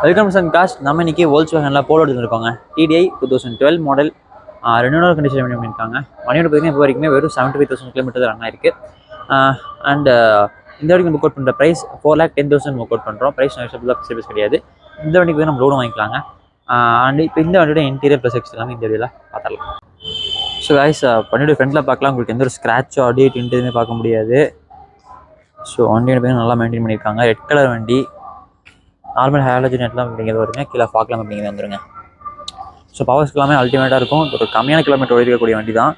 Welcome Sun காஸ்ட். நம்ம இன்னைக்கு Volkswagenல போலோ எடுத்துருக்கோங்க. TDI 2012 model. 2 கண்டிஷன் பண்ணியிருக்காங்க. வண்டியோட பார்த்தீங்கன்னா இப்போ வரைக்குமே வெறும் 75,000 கிலோமீட்டர் ரன் ஆயிருக்கு. அண்ட் இந்த வரைக்கும் புக் அவுட் பண்ணுற ப்ரைஸ் 4,10,000 புக் அவுட் பண்ணுறோம். ப்ரைஸ் சர்வீஸ் கிடையாது. இந்த வண்டிக்கு நம்ம லோன் வாங்கிக்கலாங்க. அண்ட் இப்போ இந்த வண்டியோட இன்டீரியர் ப்ளஸ் எக்ஸ் எல்லாமே இந்த வீடியோவில் பார்த்துடலாம். ஸோ கைஸ், வண்டியோட ஃப்ரண்ட்டில் பார்க்கலாம். உங்களுக்கு எந்த ஒரு ஸ்க்ராச்சோ அடியோ டிண்ட் எதுவுமே பார்க்க முடியாது. ஸோ வண்டியோட பார்த்தீங்கன்னா நல்லா மெயின்டைன் பண்ணியிருக்காங்க. ரெட் கலர் வண்டி. நார்மல் ஹேலஜன் ஹெட்லாம் அப்படிங்கிறது வருங்க. கீழே ஃபாக்லாம் அப்படிங்கிறது வந்துருங்க. ஸோ பவர்ஸ்க்கு எல்லாமே அல்டிமேட்டாக இருக்கும். ஒரு கம்மியான கிலோமீட்டர் ஓடிக்கக்கூடிய வண்டி தான்.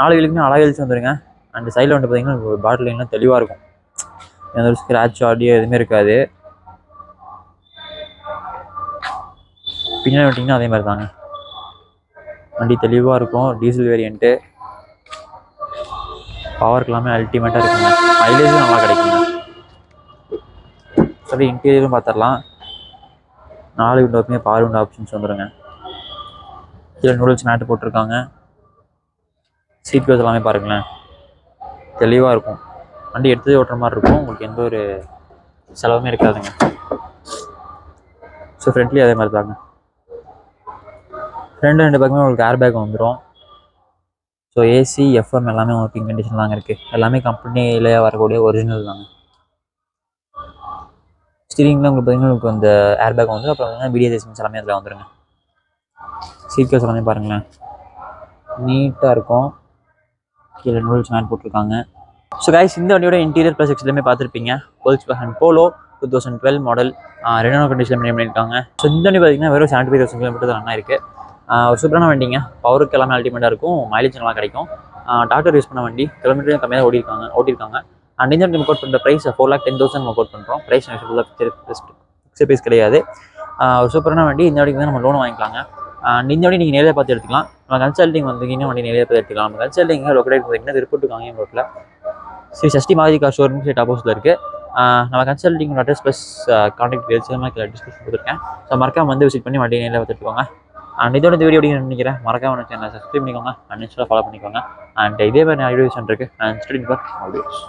4 வீலுக்குமே அலாய் வீல்ஸ் வந்துருங்க. அண்ட் சைடில் வந்து பார்த்தீங்கன்னா பாட்டில் லைன்லாம் தெளிவாக இருக்கும். எந்த ஒரு ஸ்க்ராட்ச் ஆடியோ எதுவுமே இருக்காது. பின்னாடி விட்டிங்கன்னா அதே மாதிரி தாங்க. வண்டி தெளிவாக இருக்கும். Diesel variant. பவருக்கு எல்லாமே அல்டிமேட்டாக இருக்குங்க. மைலேஜும் நல்லா கிடைக்குங்க. சரி, இன்டீரியரும் பார்த்துடலாம். 4 விண்டோக்குமே பவர் விண்டோ ஆப்ஷன்ஸ் வந்துடுங்க. கீழே நூடுல்ஸ் மேட்டு போட்டிருக்காங்க. சீட் கவர்ஸ் எல்லாமே பாருங்களேன், தெளிவாக இருக்கும். வண்டி எடுத்ததே ஓட்டுற மாதிரி இருக்கும். உங்களுக்கு எந்த ஒரு செலவுமே இருக்காதுங்க. ஸோ ஃப்ரண்ட்லேயும் அதே மாதிரி தாங்க. ரெண்டு பக்கமே உங்களுக்கு ஏர் பேக் வந்துடும். ஸோ ஏசி FM எல்லாமே ஒர்க்கிங் கண்டிஷன் தாங்க இருக்குது. எல்லாமே கம்பெனியில் வரக்கூடிய ஒரிஜினல் தாங்க. ஸ்டீரிங்கில் உங்களுக்கு பார்த்தீங்கன்னா உங்களுக்கு அந்த ஏர் பேக் வந்து அப்புறம் பார்த்தீங்கன்னா BDSS எல்லாமே அதில் வந்துடுங்க. சீட் கவர்ஸ் எல்லாமே பாருங்களேன், நீட்டாக இருக்கும். கீழே நூடுல்ஸ் மேட் போட்டிருக்காங்க. ஸோ கைஸ், இந்த வண்டியோட இன்டீரியர் ப்ளஸ் எக்ஸ்லையுமே பார்த்துருப்பீங்க. Volkswagen polo 2012 model. 2 கண்டிஷன் பண்ணியிருக்காங்க. ஸோ இந்த வண்டி பார்த்தீங்கன்னா வெறும் 75,000 கிலோமீட்டர் ரன் ஆயிருக்கு. ஒரு சூப்பரான வண்டிங்க. பவருக்கு எல்லாமே அல்டிமேட்டாக இருக்கும். மைலேஜ் நல்லா கிடைக்கும். டாக்டர் யூஸ் பண்ண வண்டி. கிலோமீட்டரும் கம்மியாக ஓட்டியிருக்காங்க. அண்ட் இந்த வண்டி புக் அவுட் பண்ணுற ப்ரைஸ் 4,10,000 புக் அவுட் பண்ணுறோம். ப்ரைஸ் ஃபிக்ஸ்ட் ப்ரைஸ் கிடையாது. ஒரு சூப்பரான வண்டி. இந்த வண்டிக்கு வந்து நம்ம லோன் வாங்கிக்கலாங்க. இந்த வண்டி நீங்கள் நேரில் பார்த்து எடுத்துக்கலாம். நம்ம கன்சல்டிங் வந்தீங்கன்னா வண்டி நேரில் பார்த்து எடுத்துக்கலாம். நம்ம கன்சல்டிங் லொக்கேட் பார்த்தீங்கன்னா திருப்பூர் காங்கேயம் ரோட்டில் Shri Sashti Maruti car showroom side ஆப்போசிட்டில் இருக்குது. நம்ம consulting address plus contact details description கொடுத்துருக்கேன். ஸோ மறக்காம வந்து விசிட் பண்ணி வண்டி நேரில் பார்த்துட்டுக்கோங்க. அண்ட் இதோட இந்த வீடியோ அப்படின்னு நினைக்கிறேன். மறக்காம சேனலை சப்ஸ்கிரைப் பண்ணிக்கோங்க. அண்ட் இன்ஸ்டாவில் ஃபாலோ பண்ணிக்கோங்க. அண்ட் இதே மாதிரி வீடியோஸ் இருக்குது. And study for videos.